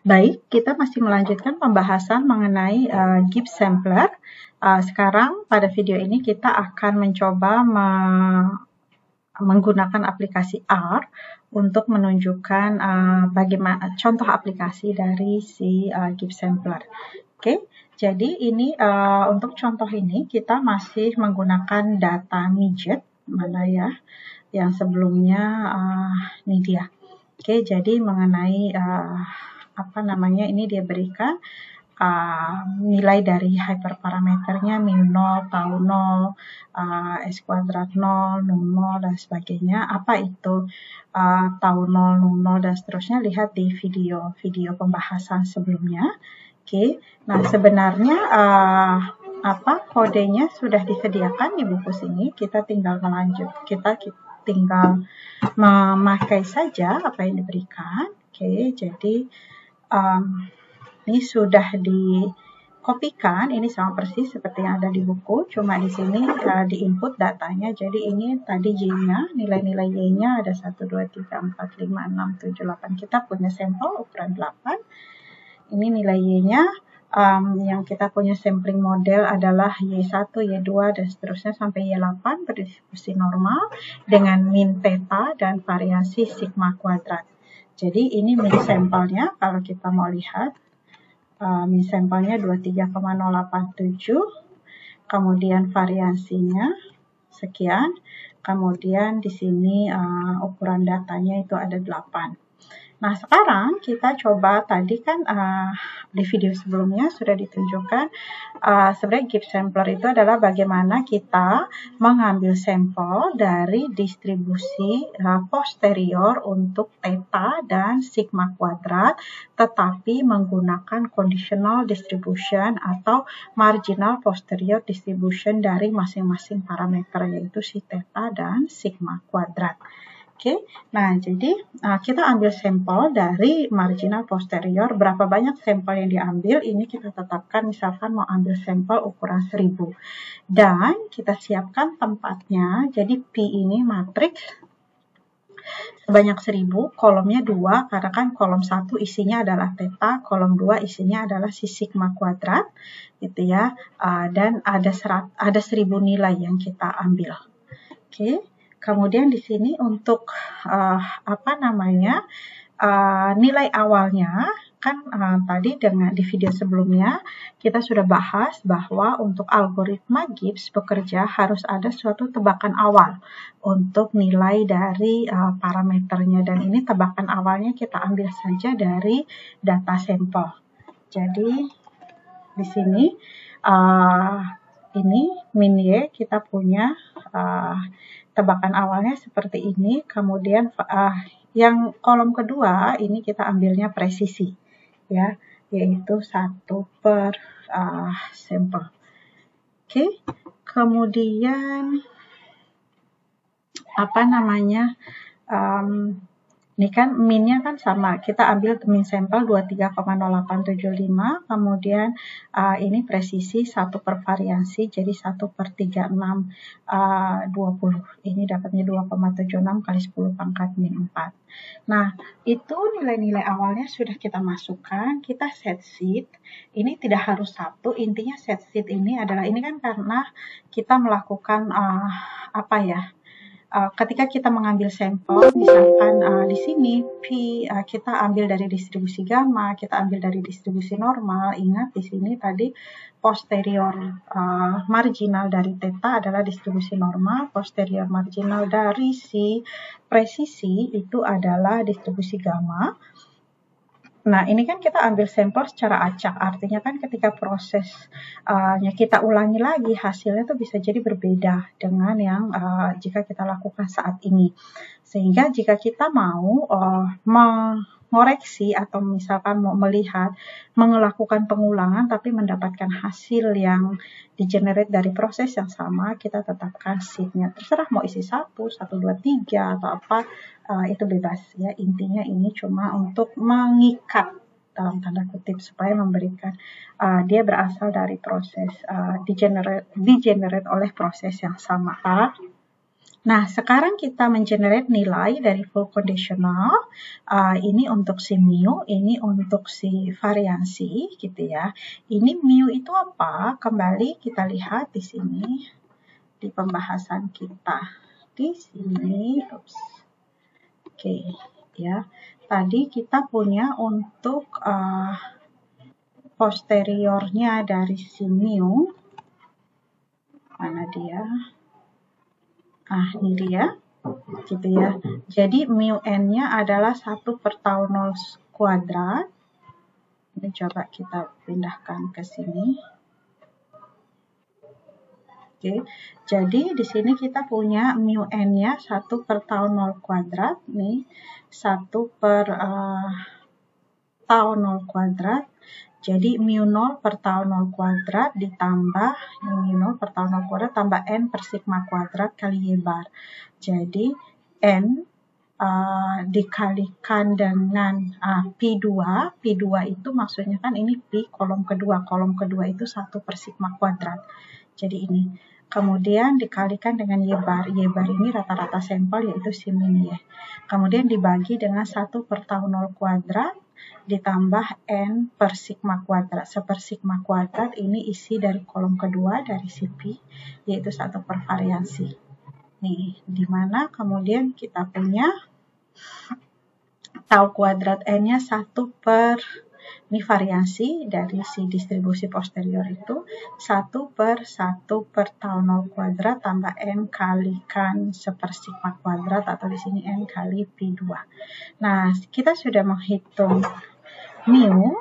Baik, kita masih melanjutkan pembahasan mengenai Gibbs Sampler. Sekarang pada video ini kita akan mencoba menggunakan aplikasi R untuk menunjukkan bagaimana contoh aplikasi dari si Gibbs Sampler. Oke, jadi ini untuk contoh ini kita masih menggunakan data midget, mana ya, yang sebelumnya ini dia. Oke, jadi mengenai ini dia berikan nilai dari hyperparameternya min 0, tau 0, S kuadrat 0, num 0, dan sebagainya. Apa itu tau 0, num 0, dan seterusnya, lihat di video pembahasan sebelumnya. Oke, nah sebenarnya kodenya sudah disediakan di buku sini, kita tinggal kita tinggal memakai saja apa yang diberikan. Oke, jadi ini sudah dikopikan, ini sama persis seperti yang ada di buku, cuma di sini di input datanya. Jadi ini tadi Y-nya, nilai-nilai Y-nya ada 1, 2, 3, 4, 5, 6, 7, 8. Kita punya sampel ukuran 8. Ini nilai Y-nya. Yang kita punya sampling model adalah Y1, Y2, dan seterusnya sampai Y8 berdistribusi normal dengan min theta dan variasi sigma kuadrat. Jadi ini min sampelnya, kalau kita mau lihat, min sampelnya 23,087, kemudian variansinya sekian, kemudian di sini ukuran datanya itu ada 8. Nah, sekarang kita coba, tadi kan di video sebelumnya sudah ditunjukkan sebenarnya Gibbs Sampler itu adalah bagaimana kita mengambil sampel dari distribusi posterior untuk theta dan sigma kuadrat, tetapi menggunakan conditional distribution atau marginal posterior distribution dari masing-masing parameter, yaitu si theta dan sigma kuadrat. Oke, nah jadi kita ambil sampel dari marginal posterior. Berapa banyak sampel yang diambil, ini kita tetapkan, misalkan mau ambil sampel ukuran 1000. Dan kita siapkan tempatnya, jadi P ini matriks sebanyak 1000, kolomnya 2, karena kan kolom 1 isinya adalah theta, kolom 2 isinya adalah si sigma kuadrat, gitu ya, dan ada 1000 nilai yang kita ambil. Oke. Kemudian di sini untuk nilai awalnya kan tadi di video sebelumnya kita sudah bahas bahwa untuk algoritma Gibbs bekerja harus ada suatu tebakan awal untuk nilai dari parameternya, dan ini tebakan awalnya kita ambil saja dari data sampel. Jadi di sini ini min Y kita punya tebakan awalnya seperti ini, kemudian yang kolom kedua ini kita ambilnya presisi, ya, yaitu 1 per sampel. Oke, kemudian ini kan minnya kan sama, kita ambil min sampel 23,0875, kemudian ini presisi 1 per variansi, jadi 1 per 3620. Ini dapatnya 2,76 kali 10 pangkat min 4. Nah, itu nilai-nilai awalnya sudah kita masukkan, kita set sheet. Ini tidak harus 1, intinya set sheet ini adalah, ini kan karena kita melakukan ketika kita mengambil sampel, misalkan di sini P kita ambil dari distribusi gamma, kita ambil dari distribusi normal. Ingat di sini tadi posterior marginal dari theta adalah distribusi normal, posterior marginal dari si presisi itu adalah distribusi gamma. Nah, ini kan kita ambil sampel secara acak, artinya kan ketika prosesnya kita ulangi lagi, hasilnya tuh bisa jadi berbeda dengan yang jika kita lakukan saat ini. Sehingga jika kita mau mengoreksi atau misalkan mau melakukan pengulangan tapi mendapatkan hasil yang di-generate dari proses yang sama, kita tetapkan sheet-nya. Terserah mau isi 1, 2, 3, atau apa, itu bebas ya. Intinya ini cuma untuk mengikat dalam tanda kutip supaya memberikan dia berasal dari proses di-generate oleh proses yang sama. Nah, sekarang kita mengenerate nilai dari full conditional. Ini untuk si mu, ini untuk si variansi, gitu ya. Ini mu itu apa? Kembali kita lihat di sini, di pembahasan kita. Di sini, Oke, ya. Tadi kita punya untuk posteriornya dari si mu. Mana dia? Ini dia, gitu ya. Jadi mu n-nya adalah 1 per tau 0 kuadrat. Ini coba kita pindahkan ke sini. Oke, jadi di sini kita punya mu n-nya 1 per tau 0 kuadrat. Nih, 1 per tau 0 kuadrat. Jadi mu 0 per tau 0 kuadrat ditambah mu 0 per tau 0 kuadrat tambah n per sigma kuadrat kali y bar. Jadi n dikalikan dengan P2. P2 itu maksudnya kan ini P kolom kedua. Kolom kedua itu 1 per sigma kuadrat. Jadi ini. Kemudian dikalikan dengan y bar. Y bar ini rata-rata sampel yaitu si min y. Kemudian dibagi dengan 1 per tau 0 kuadrat ditambah n per sigma kuadrat. Per sigma kuadrat ini isi dari kolom kedua dari si P, yaitu 1 per variansi. Nih, dimana kemudian kita punya tau kuadrat n-nya 1 per, ini variansi dari si distribusi posterior itu, 1 per tau 0 kuadrat tambah n kalikan per sigma kuadrat, atau di sini n kali P2. Nah, kita sudah menghitung mu,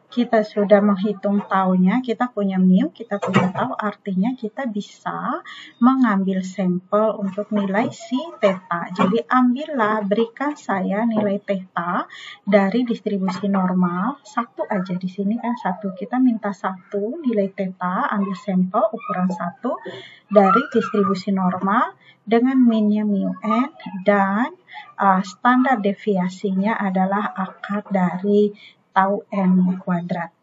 kita sudah menghitung taunya, kita punya mu, kita punya tau, artinya kita bisa mengambil sampel untuk nilai si theta. Jadi ambillah, berikan saya nilai theta dari distribusi normal, satu aja di sini kan satu, kita minta satu nilai theta, ambil sampel ukuran 1 dari distribusi normal dengan minnya mu n dan standar deviasinya adalah akar dari tau n kuadrat.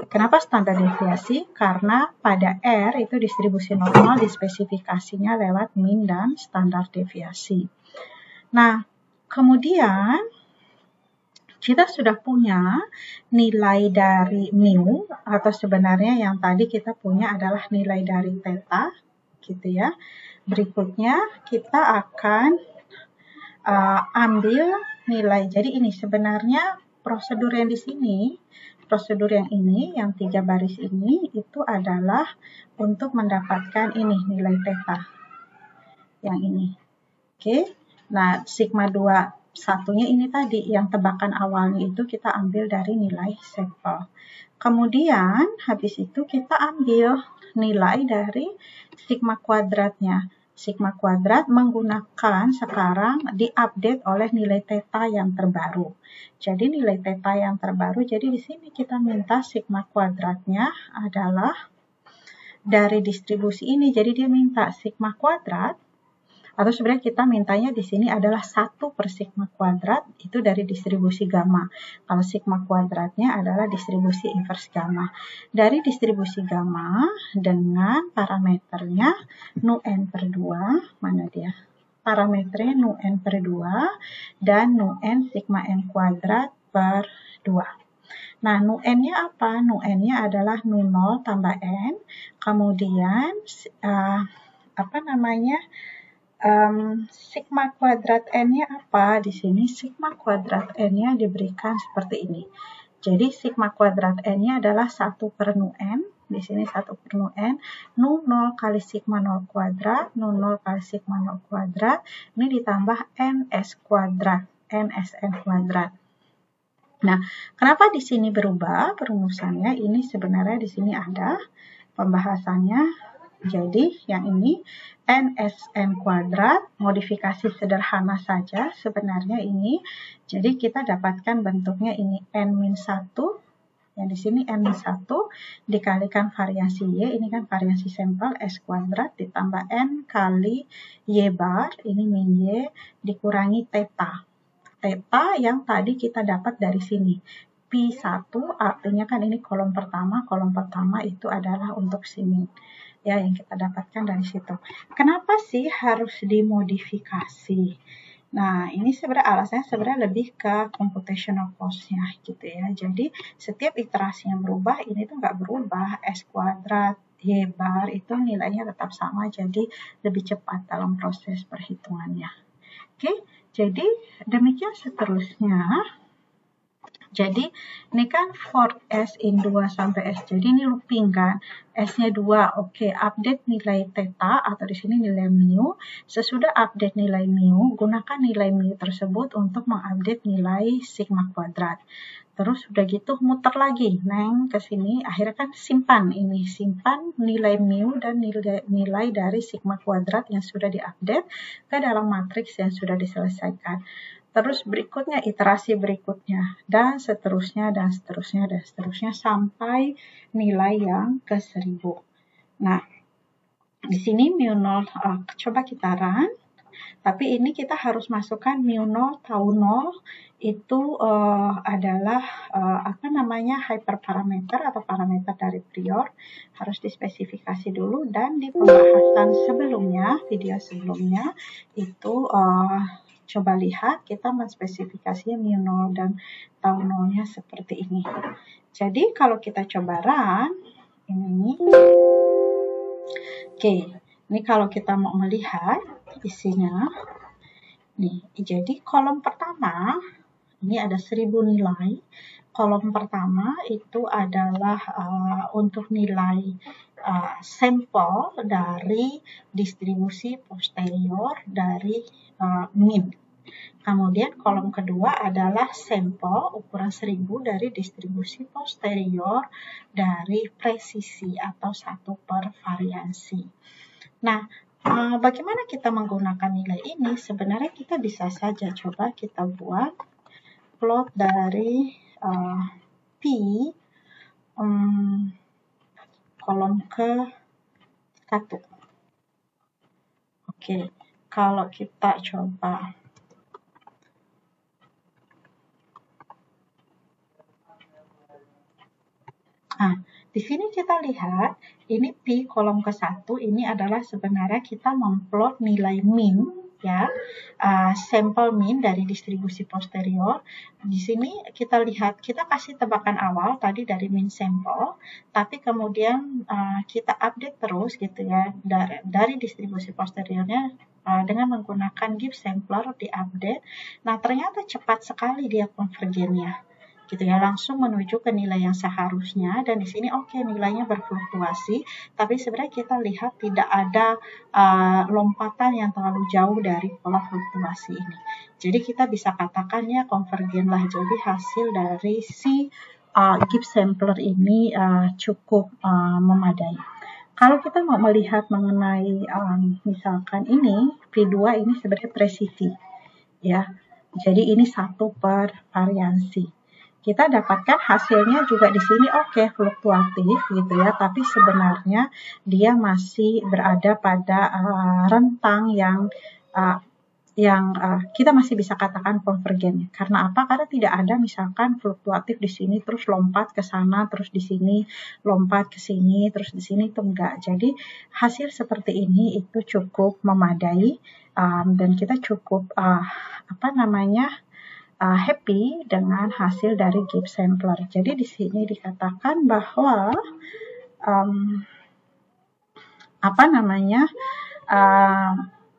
Kenapa standar deviasi? Karena pada R itu distribusi normal dispesifikasinya lewat min dan standar deviasi. Nah, kemudian kita sudah punya nilai dari mu, atau sebenarnya yang tadi kita punya adalah nilai dari theta, gitu ya. Berikutnya kita akan ambil nilai. Jadi ini sebenarnya prosedur yang di sini, prosedur yang ini, yang 3 baris ini, itu adalah untuk mendapatkan ini, nilai theta. Yang ini. Oke. Nah, sigma 2 satunya ini tadi, yang tebakan awalnya itu kita ambil dari nilai sampel. Kemudian, habis itu kita ambil nilai dari sigma kuadratnya. Sigma kuadrat menggunakan sekarang diupdate oleh nilai theta yang terbaru. Jadi nilai theta yang terbaru, jadi di sini kita minta sigma kuadratnya adalah dari distribusi ini. Jadi dia minta sigma kuadrat, atau sebenarnya kita mintanya di sini adalah 1 per sigma kuadrat itu dari distribusi gamma. Kalau sigma kuadratnya adalah distribusi inverse gamma. Dari distribusi gamma dengan parameternya nu n per 2, mana dia? Parameternya nu n per 2 dan nu n sigma n kuadrat per 2. Nah, nu n-nya apa? Nu n-nya adalah nu 0 tambah n, kemudian sigma kuadrat n-nya apa? Di sini sigma kuadrat n-nya diberikan seperti ini. Jadi sigma kuadrat n-nya adalah 1 per nu n. Di sini 1 per nu n. Nu 0 kali sigma 0 kuadrat. Nu 0 kali sigma 0 kuadrat. Ini ditambah ns kuadrat. Nsn kuadrat. Nah, kenapa di sini berubah perumusannya? Ini sebenarnya di sini ada pembahasannya. Jadi yang ini nsn kuadrat, modifikasi sederhana saja sebenarnya ini. Jadi kita dapatkan bentuknya ini n-1, yang di sini n-1 dikalikan variasi y, ini kan variasi sampel s kuadrat ditambah n kali y bar, ini min y, dikurangi theta. Theta yang tadi kita dapat dari sini. P1 artinya kan ini kolom pertama itu adalah untuk si min. Ya, yang kita dapatkan dari situ. Kenapa sih harus dimodifikasi? Nah, ini sebenarnya alasannya sebenarnya lebih ke computational cost-nya gitu ya. Jadi, setiap iterasi yang berubah, ini tuh nggak berubah. S kuadrat, Y bar itu nilainya tetap sama, jadi lebih cepat dalam proses perhitungannya. Oke, jadi demikian seterusnya. Jadi ini kan for S in 2 sampai S. Jadi ini looping kan. S-nya 2. Oke, update nilai theta atau di sini nilai mu. Sesudah update nilai mu, gunakan nilai mu tersebut untuk mengupdate nilai sigma kuadrat. Terus udah gitu muter lagi, neng ke sini. Akhirnya kan simpan ini, simpan nilai mu dan nilai dari sigma kuadrat yang sudah diupdate ke dalam matriks yang sudah diselesaikan. Terus berikutnya iterasi berikutnya dan seterusnya sampai nilai yang ke 1000. Nah, di sini mu0 coba kita run. Tapi ini kita harus masukkan mu0 tau 0 itu adalah hyperparameter atau parameter dari prior, harus dispesifikasi dulu, dan di pembahasan sebelumnya, video sebelumnya itu coba lihat kita menspesifikasinya mu0 dan tau 0-nya seperti ini. Jadi kalau kita coba run ini, oke, ini kalau kita mau melihat isinya, nih, jadi kolom pertama ini ada 1000 nilai. Kolom pertama itu adalah untuk nilai sampel dari distribusi posterior dari min. Kemudian kolom kedua adalah sampel ukuran 1000 dari distribusi posterior dari presisi atau 1 per variansi. Nah, bagaimana kita menggunakan nilai ini? Sebenarnya kita bisa saja coba kita buat plot dari P kolom ke 1. Oke, kalau kita coba di sini kita lihat ini P kolom ke 1 ini adalah sebenarnya kita memplot nilai min ya, sampel min dari distribusi posterior. Di sini kita lihat, kita kasih tebakan awal tadi dari min sampel, tapi kemudian kita update terus gitu ya dari distribusi posteriornya dengan menggunakan Gibbs sampler diupdate. Nah, ternyata cepat sekali dia konvergennya gitu ya, langsung menuju ke nilai yang seharusnya, dan di sini oke, nilainya berfluktuasi, tapi sebenarnya kita lihat tidak ada lompatan yang terlalu jauh dari pola fluktuasi ini. Jadi kita bisa katakan ya konvergen lah. Jadi hasil dari si Gibbs sampler ini cukup memadai. Kalau kita mau melihat mengenai misalkan ini P2 ini sebenarnya presisi ya. Jadi ini 1 per variansi. Kita dapatkan hasilnya juga di sini oke, fluktuatif gitu ya, tapi sebenarnya dia masih berada pada rentang yang kita masih bisa katakan konvergen. Karena apa? Karena tidak ada misalkan fluktuatif di sini terus lompat ke sana, terus di sini lompat ke sini, terus di sini itu enggak. Jadi hasil seperti ini itu cukup memadai dan kita cukup happy dengan hasil dari Gibbs sampler. Jadi di sini dikatakan bahwa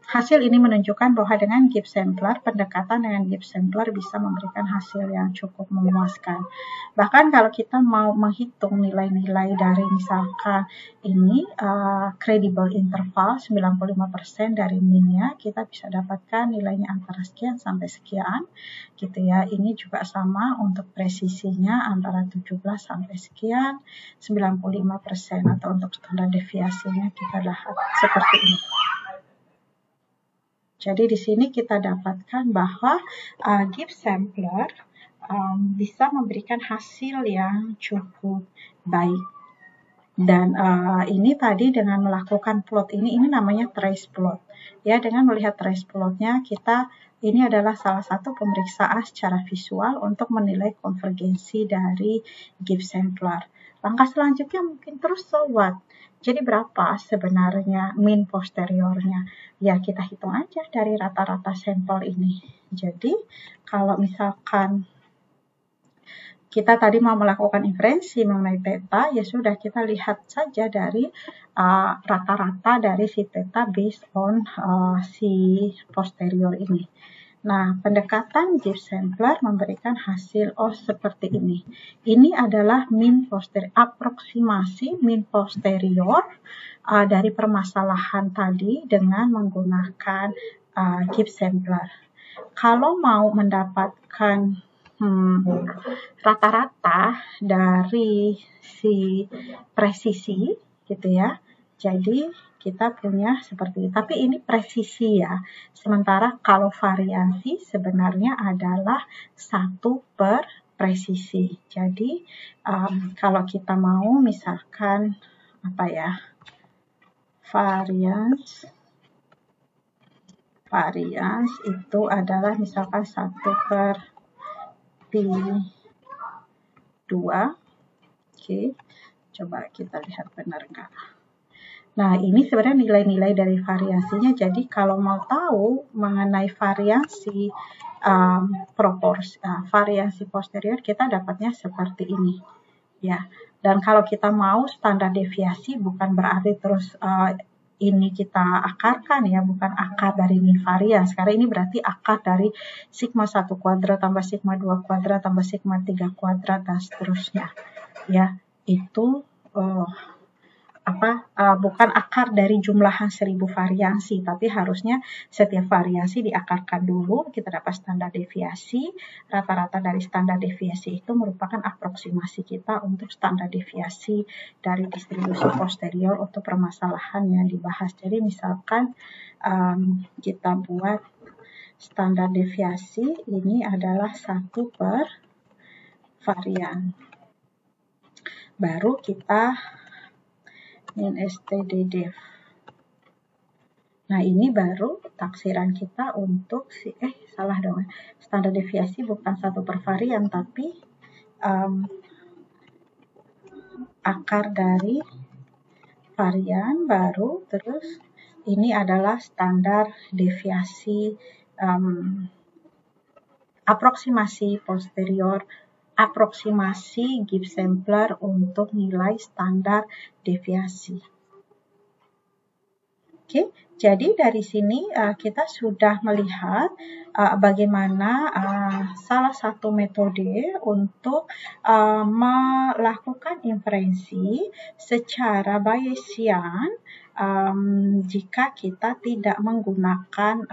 hasil ini menunjukkan bahwa dengan Gibbs sampler, pendekatan dengan Gibbs sampler bisa memberikan hasil yang cukup memuaskan. Bahkan kalau kita mau menghitung nilai-nilai dari misalkan ini credible interval 95% dari minnya, kita bisa dapatkan nilainya antara sekian sampai sekian gitu ya. Ini juga sama untuk presisinya antara 17 sampai sekian, 95%, atau untuk standar deviasinya kita lihat seperti ini. Jadi di sini kita dapatkan bahwa Gibbs sampler bisa memberikan hasil yang cukup baik. Dan ini tadi dengan melakukan plot ini namanya trace plot. Ya, dengan melihat trace plotnya ini adalah salah satu pemeriksaan secara visual untuk menilai konvergensi dari Gibbs sampler. Langkah selanjutnya mungkin terus so what? Jadi berapa sebenarnya mean posteriornya? Ya, kita hitung aja dari rata-rata sampel ini. Jadi kalau misalkan kita tadi mau melakukan inferensi mengenai theta, ya sudah kita lihat saja dari rata-rata dari si theta based on si posterior ini. Nah, pendekatan Gibbs sampler memberikan hasil seperti ini. Ini adalah mean posterior, aproksimasi mean posterior dari permasalahan tadi dengan menggunakan Gibbs sampler. Kalau mau mendapatkan rata-rata dari si presisi gitu ya. Jadi kita punya seperti ini. Tapi ini presisi ya. Sementara kalau variansi sebenarnya adalah 1 per presisi. Jadi kalau kita mau misalkan varians itu adalah misalkan 1 per P2. Oke, coba kita lihat benar nggak. Nah, ini sebenarnya nilai-nilai dari variansinya. Jadi kalau mau tahu mengenai variansi variansi posterior, kita dapatnya seperti ini. Ya, dan kalau kita mau standar deviasi bukan berarti terus ini kita akarkan ya, bukan akar dari mean variance. Karena ini berarti akar dari sigma 1 kuadrat tambah sigma 2 kuadrat tambah sigma 3 kuadrat dan seterusnya. Ya, itu bukan akar dari jumlahan 1000 variansi, tapi harusnya setiap variansi diakarkan dulu, kita dapat standar deviasi. Rata-rata dari standar deviasi itu merupakan aproksimasi kita untuk standar deviasi dari distribusi posterior untuk permasalahan yang dibahas. Jadi misalkan kita buat standar deviasi ini adalah 1 per varian. Baru kita min STDDEF. Nah, ini baru taksiran kita untuk standar deviasi bukan 1 per varian, tapi akar dari varian baru, terus ini adalah standar deviasi aproksimasi posterior, aproksimasi Gibbs sampler untuk nilai standar deviasi. Oke, jadi dari sini kita sudah melihat bagaimana salah satu metode untuk melakukan inferensi secara Bayesian jika kita tidak menggunakan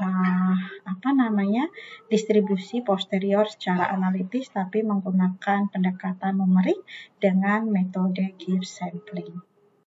distribusi posterior secara analitis, tapi menggunakan pendekatan numerik dengan metode Gibbs sampling.